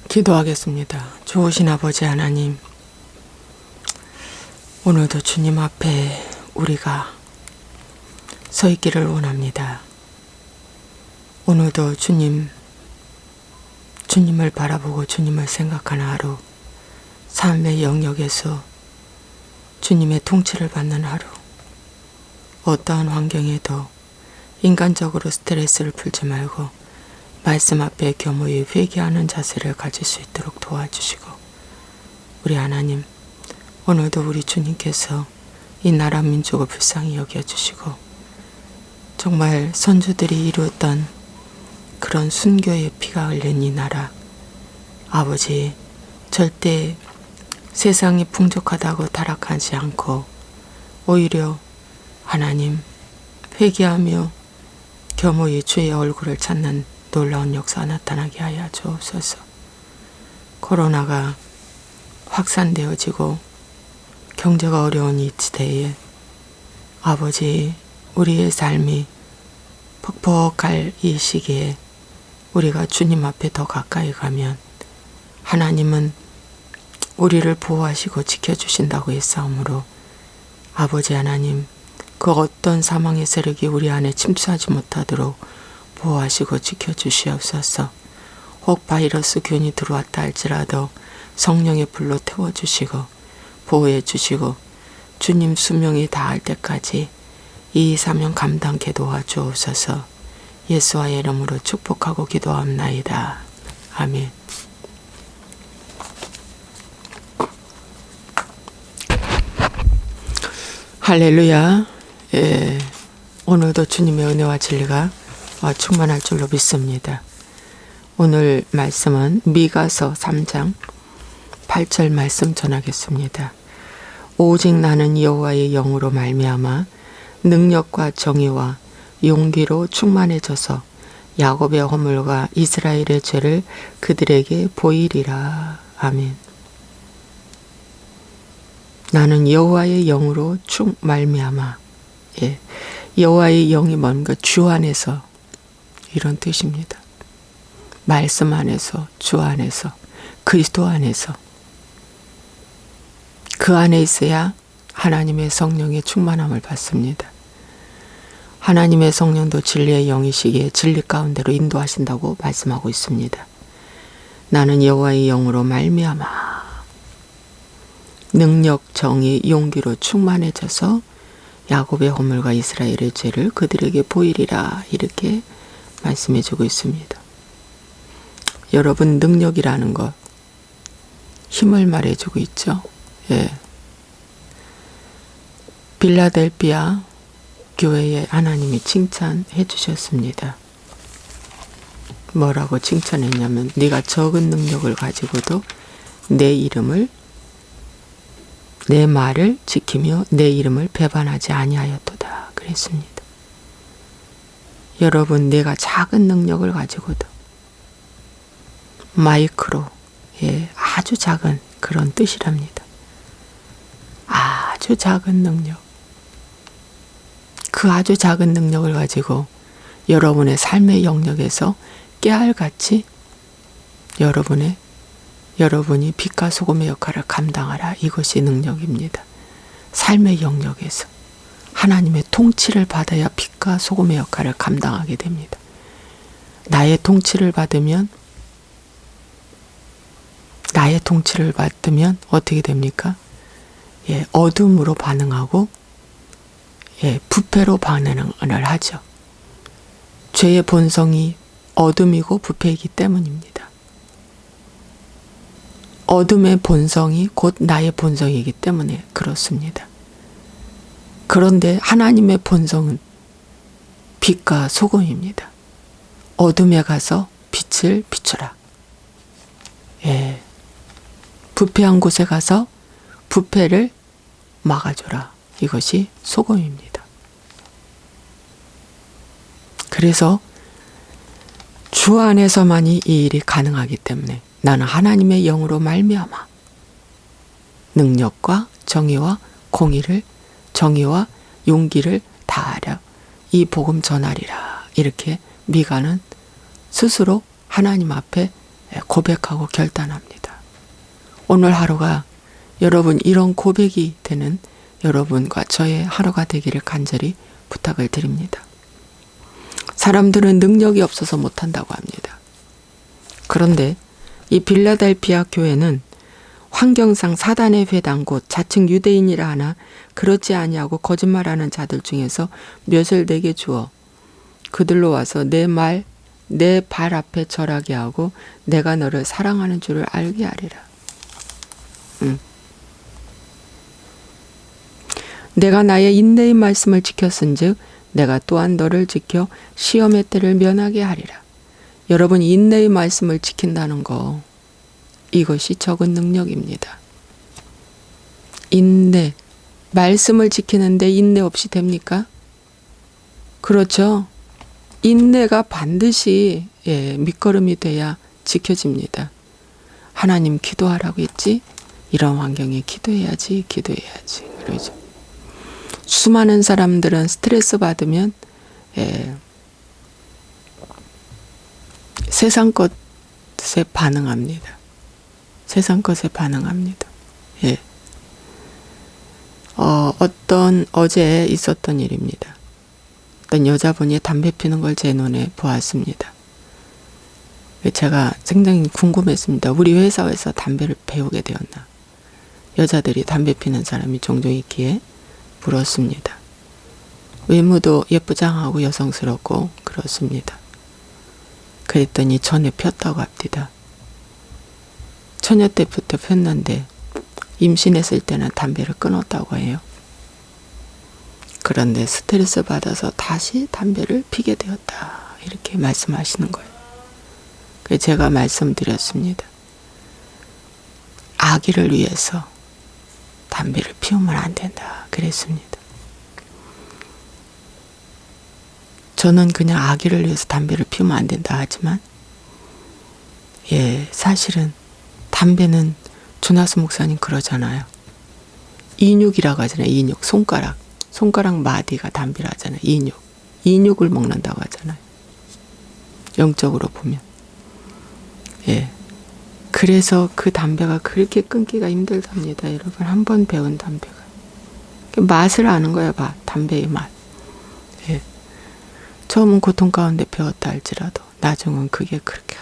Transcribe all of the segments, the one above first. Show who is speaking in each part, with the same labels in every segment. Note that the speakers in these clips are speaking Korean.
Speaker 1: 기도하겠습니다. 좋으신 아버지 하나님, 오늘도 주님 앞에 우리가 서 있기를 원합니다. 오늘도 주님을 바라보고 주님을 생각하는 하루, 삶의 영역에서 주님의 통치를 받는 하루, 어떠한 환경에도 인간적으로 스트레스를 풀지 말고 말씀 앞에 겸허히 회개하는 자세를 가질 수 있도록 도와주시고, 우리 하나님, 오늘도 우리 주님께서 이 나라 민족을 불쌍히 여겨주시고, 정말 선조들이 이루었던 그런 순교의 피가 흘린 이 나라, 아버지, 절대 세상이 풍족하다고 타락하지 않고 오히려 하나님 회개하며 겸허히 주의 얼굴을 찾는 놀라운 역사 나타나게 하여 주옵소서. 코로나가 확산되어지고 경제가 어려운 이 시대에 아버지, 우리의 삶이 퍽퍽할 이 시기에 우리가 주님 앞에 더 가까이 가면 하나님은 우리를 보호하시고 지켜주신다고 했사오므로, 아버지 하나님, 그 어떤 사망의 세력이 우리 안에 침투하지 못하도록 보호하시고 지켜주시옵소서. 혹 바이러스 균이 들어왔다 할지라도 성령의 불로 태워주시고 보호해 주시고 주님 수명이 다할 때까지 이 사명 감당케 도와주옵소서. 예수와의 이름으로 축복하고 기도합나이다. 아멘. 할렐루야. 오늘도 주님의 은혜와 진리가 충만할 줄로 믿습니다. 오늘 말씀은 미가서 3장 8절 말씀 전하겠습니다. 오직 나는 여호와의 영으로 말미암아 능력과 정의와 용기로 충만해져서 야곱의 허물과 이스라엘의 죄를 그들에게 보이리라. 아멘. 나는 여호와의 영으로 말미암아. 여호와의 영이 뭔가 주 안에서, 이런 뜻입니다. 말씀 안에서, 주 안에서, 그리스도 안에서, 그 안에 있어야 하나님의 성령의 충만함을 받습니다. 하나님의 성령도 진리의 영이시기에 진리 가운데로 인도하신다고 말씀하고 있습니다. 나는 여호와의 영으로 말미암아 능력, 정의, 용기로 충만해져서 야곱의 허물과 이스라엘의 죄를 그들에게 보이리라, 이렇게 말씀해 주고 있습니다. 여러분, 능력이라는 것, 힘을 말해 주고 있죠. 빌라델피아 교회에 하나님이 칭찬해 주셨습니다. 뭐라고 칭찬했냐면, 네가 적은 능력을 가지고도 내 말을 지키며 내 이름을 배반하지 아니하였도다, 그랬습니다. 여러분, 내가 작은 능력을 가지고도, 마이크로, 아주 작은 그런 뜻이랍니다. 아주 작은 능력. 그 아주 작은 능력을 가지고 여러분의 삶의 영역에서 깨알같이 여러분이 빛과 소금의 역할을 감당하라. 이것이 능력입니다. 삶의 영역에서 하나님의 통치를 받아야 빛과 소금의 역할을 감당하게 됩니다. 나의 통치를 받으면 어떻게 됩니까? 어둠으로 반응하고 부패로 반응을 하죠. 죄의 본성이 어둠이고 부패이기 때문입니다. 어둠의 본성이 곧 나의 본성이기 때문에 그렇습니다. 그런데 하나님의 본성은 빛과 소금입니다. 어둠에 가서 빛을 비춰라. 부패한 곳에 가서 부패를 막아줘라. 이것이 소금입니다. 그래서 주 안에서만이 이 일이 가능하기 때문에 나는 하나님의 영으로 말미암아 능력과 정의와 공의를, 정의와 용기를 다하려 이 복음 전하리라. 이렇게 미가는 스스로 하나님 앞에 고백하고 결단합니다. 오늘 하루가 여러분 이런 고백이 되는 여러분과 저의 하루가 되기를 간절히 부탁을 드립니다. 사람들은 능력이 없어서 못한다고 합니다. 그런데 이 빌라델피아 교회는 환경상 사단의 회당 곧 자칭 유대인이라 하나 그렇지 아니하고 거짓말하는 자들 중에서 몇을 내게 주어 그들로 와서 내 발 앞에 절하게 하고 내가 너를 사랑하는 줄을 알게 하리라. 내가 나의 인내의 말씀을 지켰은즉 내가 또한 너를 지켜 시험의 때를 면하게 하리라. 여러분 인내의 말씀을 지킨다는 거 이것이 적은 능력입니다. 인내, 말씀을 지키는데 인내 없이 됩니까? 그렇죠. 인내가 반드시 밑거름이 돼야 지켜집니다. 하나님 기도하라고 했지? 이런 환경에 기도해야지. 그러죠. 수많은 사람들은 스트레스 받으면 세상 것에 반응합니다. 세상 것에 반응합니다. 어제 있었던 일입니다. 어떤 여자분이 담배 피는 걸 제 눈에 보았습니다. 제가 굉장히 궁금했습니다. 우리 회사에서 담배를 배우게 되었나? 여자들이 담배 피는 사람이 종종 있기에 물었습니다. 외모도 예쁘장하고 여성스럽고 그렇습니다. 그랬더니 전에 폈다고 합니다. 처녀 때부터 폈는데 임신했을 때는 담배를 끊었다고 해요. 그런데 스트레스 받아서 다시 담배를 피게 되었다. 이렇게 말씀하시는 거예요. 그래서 제가 말씀드렸습니다. 아기를 위해서 담배를 피우면 안 된다. 그랬습니다. 저는 그냥 아기를 위해서 담배를 피우면 안 된다 하지만 사실은 담배는 조나스 목사님 그러잖아요. 인육이라고 하잖아요. 인육. 손가락 마디가 담배라 하잖아요. 인육을 먹는다고 하잖아요. 영적으로 보면. 그래서 그 담배가 그렇게 끊기가 힘들답니다. 여러분 한번 배운 담배가. 맛을 아는 거야. 담배의 맛. 처음은 고통 가운데 배웠다 할지라도 나중은 그게 그렇게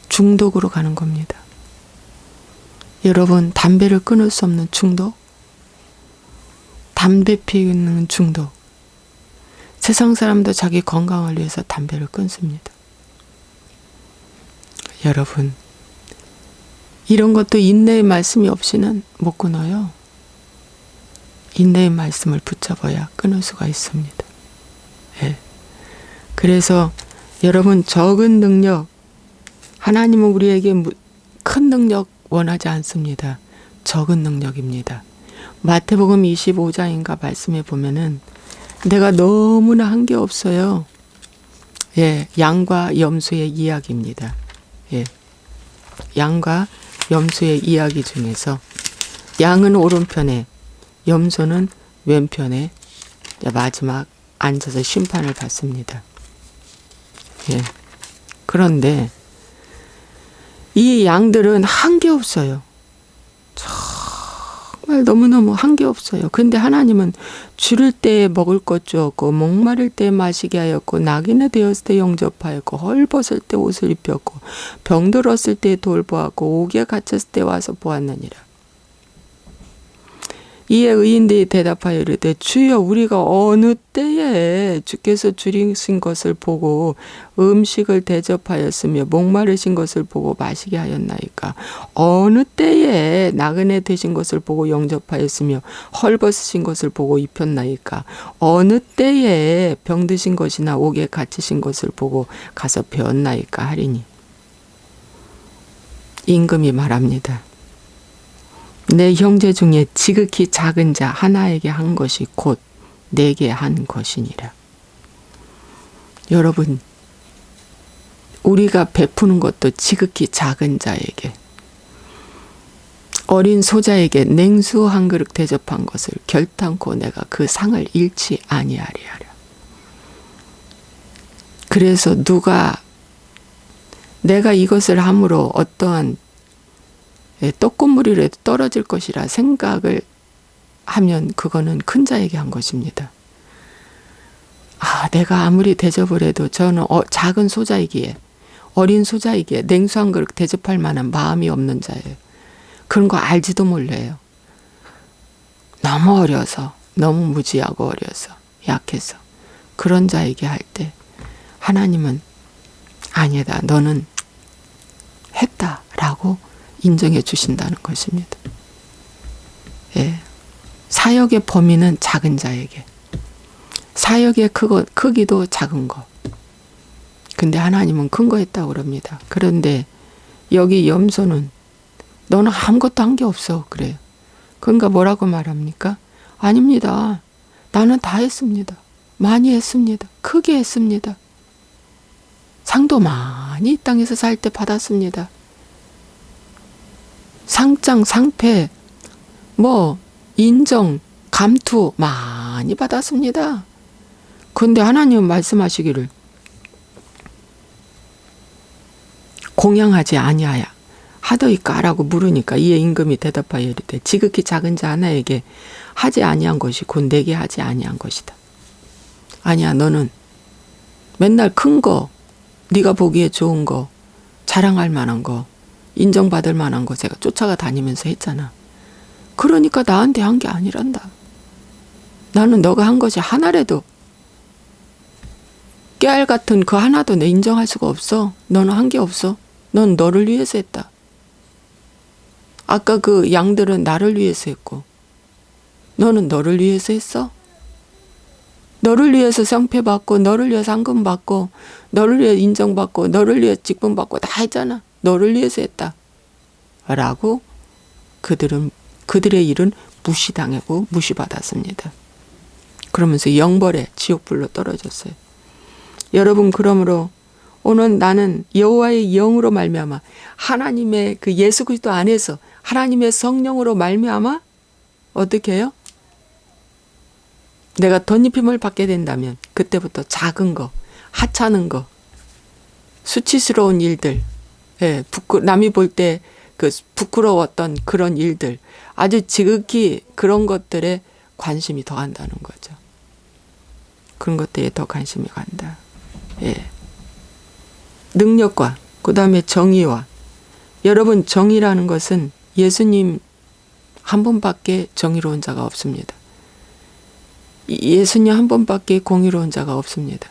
Speaker 1: 중독으로 가는 겁니다. 여러분 담배를 끊을 수 없는 중독, 담배 피우는 중독. 세상 사람도 자기 건강을 위해서 담배를 끊습니다. 여러분 이런 것도 인내의 말씀이 없이는 못 끊어요. 인내의 말씀을 붙잡아야 끊을 수가 있습니다. 그래서 여러분 적은 능력, 하나님은 우리에게 큰 능력 원하지 않습니다. 적은 능력입니다. 마태복음 25장인가 말씀에 보면은 내가 너무나 한 게 없어요. 양과 염소의 이야기입니다. 양과 염소의 이야기 중에서 양은 오른편에 염소는 왼편에 마지막 앉아서 심판을 받습니다. 그런데 이 양들은 한 게 없어요. 정말 너무너무 한 게 없어요. 근데 하나님은 줄일 때에 먹을 것 주었고 목마를 때 마시게 하였고 낙인에 되었을 때 영접하였고 헐벗을 때 옷을 입혔고 병들었을 때 돌보았고 옥에 갇혔을 때 와서 보았느니라. 이에 의인들이 대답하여 이르되 주여 우리가 어느 때에 주께서 줄이신 것을 보고 음식을 대접하였으며 목마르신 것을 보고 마시게 하였나이까. 어느 때에 나그네 되신 것을 보고 영접하였으며 헐벗으신 것을 보고 입혔나이까. 어느 때에 병드신 것이나 옥에 갇히신 것을 보고 가서 배웠나이까 하리니. 임금이 말합니다. 내 형제 중에 지극히 작은 자 하나에게 한 것이 곧 내게 한 것이니라. 여러분, 우리가 베푸는 것도 지극히 작은 자에게, 어린 소자에게 냉수 한 그릇 대접한 것을 결탄코 내가 그 상을 잃지 아니하리하라. 그래서 누가 내가 이것을 함으로 어떠한 떡고물이라도 떨어질 것이라 생각을 하면 그거는 큰 자에게 한 것입니다. 내가 아무리 대접을 해도 저는 작은 소자이기에, 어린 소자이기에 냉수한 그릇 대접할 만한 마음이 없는 자예요. 그런 거 알지도 몰라요. 너무 어려서, 너무 무지하고 어려서, 약해서. 그런 자에게 할 때 하나님은 아니다, 너는 했다라고 인정해 주신다는 것입니다. 예. 사역의 범위는 작은 자에게, 사역의 크기도 작은 거. 근데 하나님은 큰 거 했다고 그럽니다. 그런데 여기 염소는 너는 아무것도 한 게 없어 그래요. 그러니까 뭐라고 말합니까? 아닙니다. 나는 다 했습니다. 많이 했습니다. 크게 했습니다. 상도 많이 이 땅에서 살 때 받았습니다. 상장, 상패, 인정, 감투 많이 받았습니다. 그런데 하나님은 말씀하시기를 공양하지 아니하야 하더이까라고 물으니까 이에 임금이 대답하여 이르되 지극히 작은 자 하나에게 하지 아니한 것이 곧 내게 하지 아니한 것이다. 아니야, 너는 맨날 큰 거, 네가 보기에 좋은 거, 자랑할 만한 거, 인정받을 만한 거 제가 쫓아가 다니면서 했잖아. 그러니까 나한테 한 게 아니란다. 나는 너가 한 것이 하나라도, 깨알 같은 그 하나도 내 인정할 수가 없어. 너는 한 게 없어. 넌 너를 위해서 했다. 아까 그 양들은 나를 위해서 했고 너는 너를 위해서 했어? 너를 위해서 상패 받고 너를 위해서 상금 받고 너를 위해 인정받고 너를 위해 직분 받고 다 했잖아. 너를 위해서 했다. 라고 그들의 일은 무시당하고 무시받았습니다. 그러면서 영벌에 지옥불로 떨어졌어요. 여러분, 그러므로 오늘 나는 여호와의 영으로 말미암아 하나님의 그 예수 그리스도 안에서 하나님의 성령으로 말미암아 어떻게 해요? 내가 덧입힘을 받게 된다면 그때부터 작은 거, 하찮은 거, 수치스러운 일들, 남이 볼 때 그 부끄러웠던 그런 일들, 아주 지극히 그런 것들에 관심이 더 간다는 거죠. 그런 것들에 더 관심이 간다. 능력과 그 다음에 정의와, 여러분, 정의라는 것은 예수님 한 분밖에 정의로운 자가 없습니다. 예수님 한 분밖에 공의로운 자가 없습니다.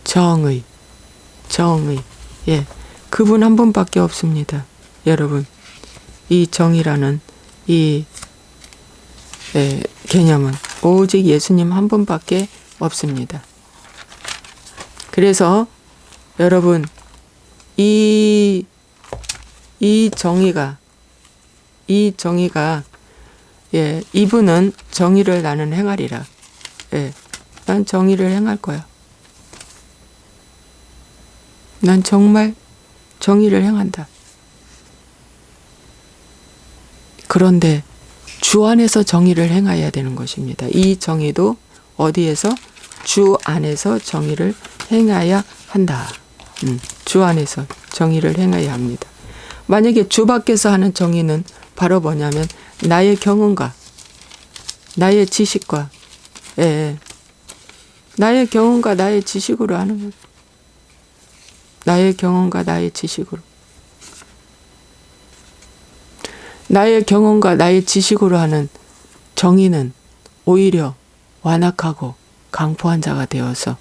Speaker 1: 정의, 그분 한 분밖에 없습니다. 여러분, 이 정의라는 이 개념은 오직 예수님 한 분밖에 없습니다. 그래서 여러분, 이 정의가 이분은 정의를 나는 행하리라. 난 정의를 행할 거야. 난 정말 정의를 행한다. 그런데 주 안에서 정의를 행해야 되는 것입니다. 이 정의도 어디에서? 주 안에서 정의를 행해야 한다. 주 안에서 정의를 행해야 합니다. 만약에 주 밖에서 하는 정의는 바로 뭐냐면 나의 경험과 나의 지식과 나의 경험과 나의 지식으로 하는 것. 나의 경험과 나의 지식으로. 나의 경험과 나의 지식으로 하는 정의는 오히려 완악하고 강포한 자가 되어서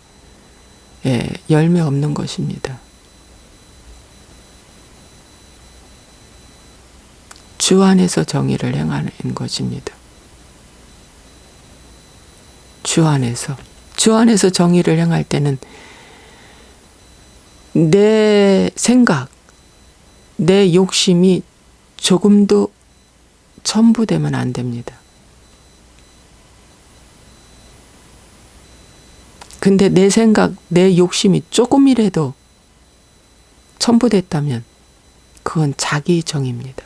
Speaker 1: 열매 없는 것입니다. 주 안에서 정의를 행하는 것입니다. 주 안에서 정의를 행할 때는 내 생각, 내 욕심이 조금도 첨부되면 안 됩니다. 근데 내 생각, 내 욕심이 조금이라도 첨부됐다면 그건 자기 정의입니다.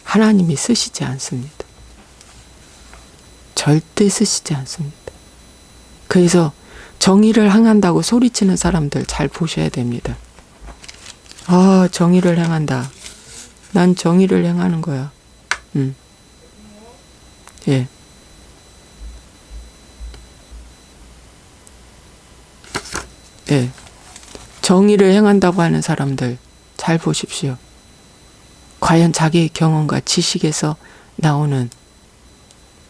Speaker 1: 하나님이 쓰시지 않습니다. 절대 쓰시지 않습니다. 그래서 정의를 행한다고 소리치는 사람들 잘 보셔야 됩니다. 아, 정의를 행한다. 난 정의를 행하는 거야. 예. 예. 정의를 행한다고 하는 사람들 잘 보십시오. 과연 자기의 경험과 지식에서 나오는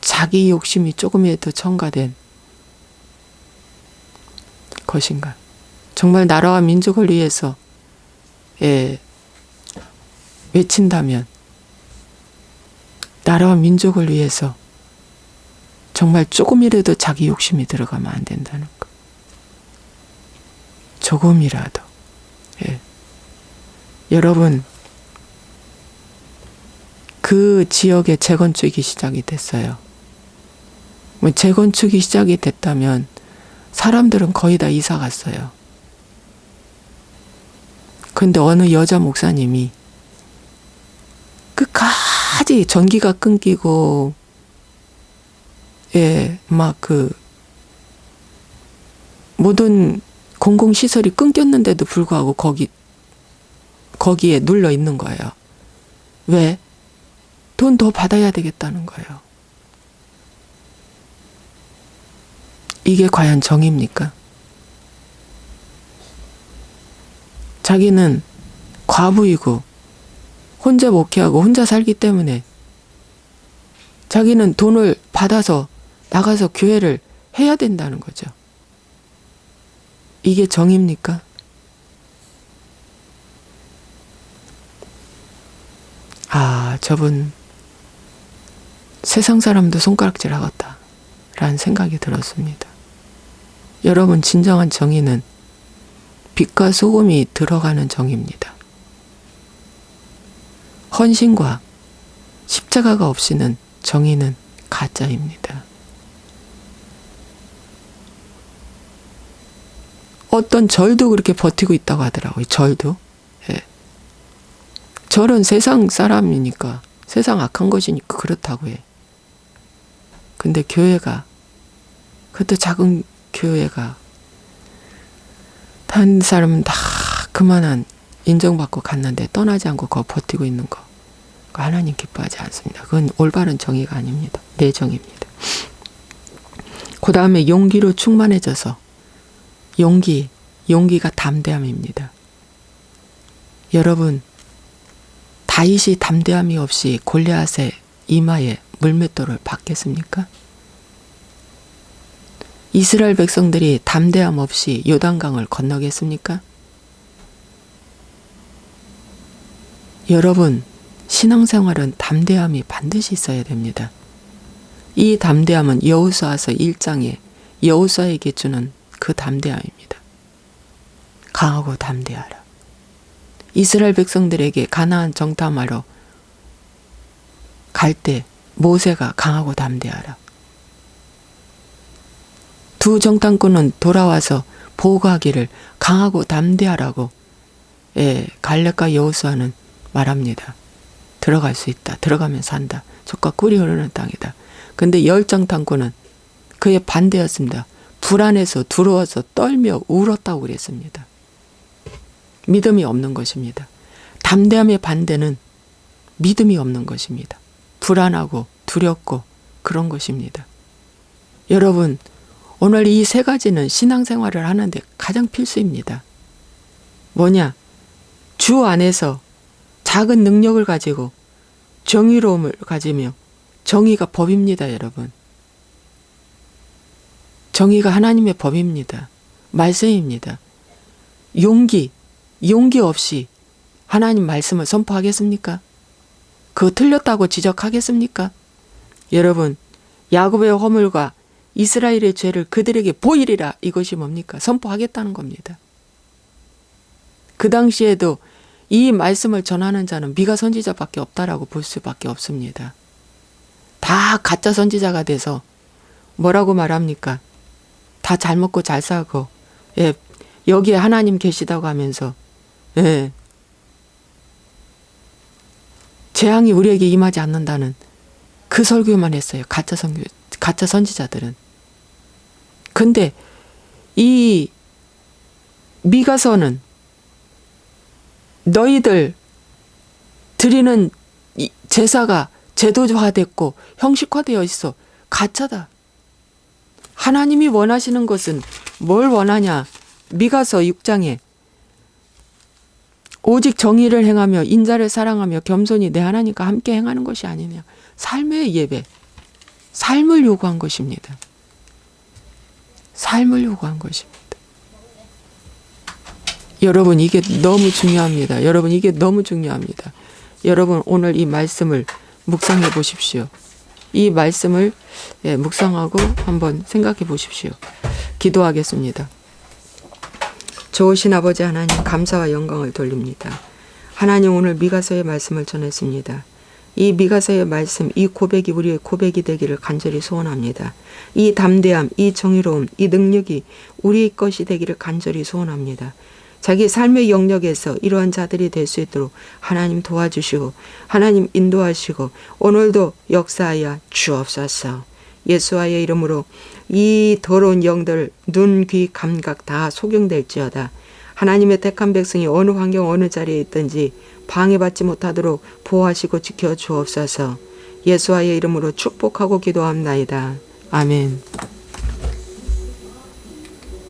Speaker 1: 자기 욕심이 조금이라도 첨가된 것인가? 정말 나라와 민족을 위해서 외친다면 나라와 민족을 위해서 정말 조금이라도 자기 욕심이 들어가면 안 된다는 거. 조금이라도. 예. 여러분, 그 지역에 재건축이 시작이 됐어요. 재건축이 시작이 됐다면 사람들은 거의 다 이사 갔어요. 근데 어느 여자 목사님이 끝까지 전기가 끊기고, 모든 공공시설이 끊겼는데도 불구하고 거기에 눌러 있는 거예요. 왜? 돈 더 받아야 되겠다는 거예요. 이게 과연 정의입니까? 자기는 과부이고 혼자 목회하고 혼자 살기 때문에 자기는 돈을 받아서 나가서 교회를 해야 된다는 거죠. 이게 정의입니까? 아, 저분 세상 사람도 손가락질 하겠다 라는 생각이 들었습니다. 여러분, 진정한 정의는 빛과 소금이 들어가는 정의입니다. 헌신과 십자가가 없이는 정의는 가짜입니다. 어떤 절도 그렇게 버티고 있다고 하더라고요. 절도. 예. 절은 세상 사람이니까, 세상 악한 것이니까 그렇다고 해. 근데 교회가, 그것도 작은 교회가 다른 사람은 다 그만한 인정받고 갔는데 떠나지 않고 그거 버티고 있는 거, 하나님 기뻐하지 않습니다. 그건 올바른 정의가 아닙니다. 내 정의입니다. 그 다음에 용기로 충만해져서, 용기가 담대함입니다. 여러분, 다윗이 담대함이 없이 골리앗의 이마에 물맷돌을 박겠습니까? 이스라엘 백성들이 담대함 없이 요단강을 건너겠습니까? 여러분, 신앙생활은 담대함이 반드시 있어야 됩니다. 이 담대함은 여호수아서 1장에 여호수아에게 주는 그 담대함입니다. 강하고 담대하라. 이스라엘 백성들에게 가나안 정탐하러 갈 때 모세가 강하고 담대하라. 두 정탐꾼은 돌아와서 보고하기를 강하고 담대하라고 갈렙과 여호수아는 말합니다. 들어갈 수 있다. 들어가면 산다. 젖과 꿀이 흐르는 땅이다. 근데 열 정탐꾼은 그의 반대였습니다. 불안해서 두려워서 떨며 울었다고 그랬습니다. 믿음이 없는 것입니다. 담대함의 반대는 믿음이 없는 것입니다. 불안하고 두렵고 그런 것입니다. 여러분, 오늘 이 세 가지는 신앙생활을 하는데 가장 필수입니다. 뭐냐? 주 안에서 작은 능력을 가지고 정의로움을 가지며, 정의가 법입니다, 여러분. 정의가 하나님의 법입니다. 말씀입니다. 용기 없이 하나님 말씀을 선포하겠습니까? 그거 틀렸다고 지적하겠습니까? 여러분, 야곱의 허물과 이스라엘의 죄를 그들에게 보이리라, 이것이 뭡니까? 선포하겠다는 겁니다. 그 당시에도 이 말씀을 전하는 자는 미가 선지자밖에 없다라고 볼 수밖에 없습니다. 다 가짜 선지자가 돼서 뭐라고 말합니까? 다 잘 먹고 잘 살고, 여기에 하나님 계시다고 하면서, 재앙이 우리에게 임하지 않는다는 그 설교만 했어요. 가짜 선지자들은. 근데 이 미가서는 너희들 드리는 이 제사가 제도화됐고 형식화되어 있어. 가짜다. 하나님이 원하시는 것은 뭘 원하냐? 미가서 6장에 오직 정의를 행하며 인자를 사랑하며 겸손히 내 하나님과 함께 행하는 것이 아니냐. 삶의 예배, 삶을 요구한 것입니다. 삶을 요구한 것입니다. 여러분, 이게 너무 중요합니다. 여러분, 이게 너무 중요합니다. 여러분, 오늘 이 말씀을 묵상해 보십시오. 이 말씀을 묵상하고 한번 생각해 보십시오. 기도하겠습니다. 좋으신 아버지 하나님, 감사와 영광을 돌립니다. 하나님, 오늘 미가서의 말씀을 전했습니다. 이 미가서의 말씀, 이 고백이 우리의 고백이 되기를 간절히 소원합니다. 이 담대함, 이 정의로움, 이 능력이 우리의 것이 되기를 간절히 소원합니다. 자기 삶의 영역에서 이러한 자들이 될 수 있도록 하나님 도와주시고 하나님 인도하시고 오늘도 역사하여 주옵소서. 예수와의 이름으로 이 더러운 영들 눈, 귀, 감각 다 소경될지어다. 하나님의 택한 백성이 어느 환경 어느 자리에 있든지 방해받지 못하도록 보호하시고 지켜 주옵소서. 예수와의 이름으로 축복하고 기도합나이다. 아멘.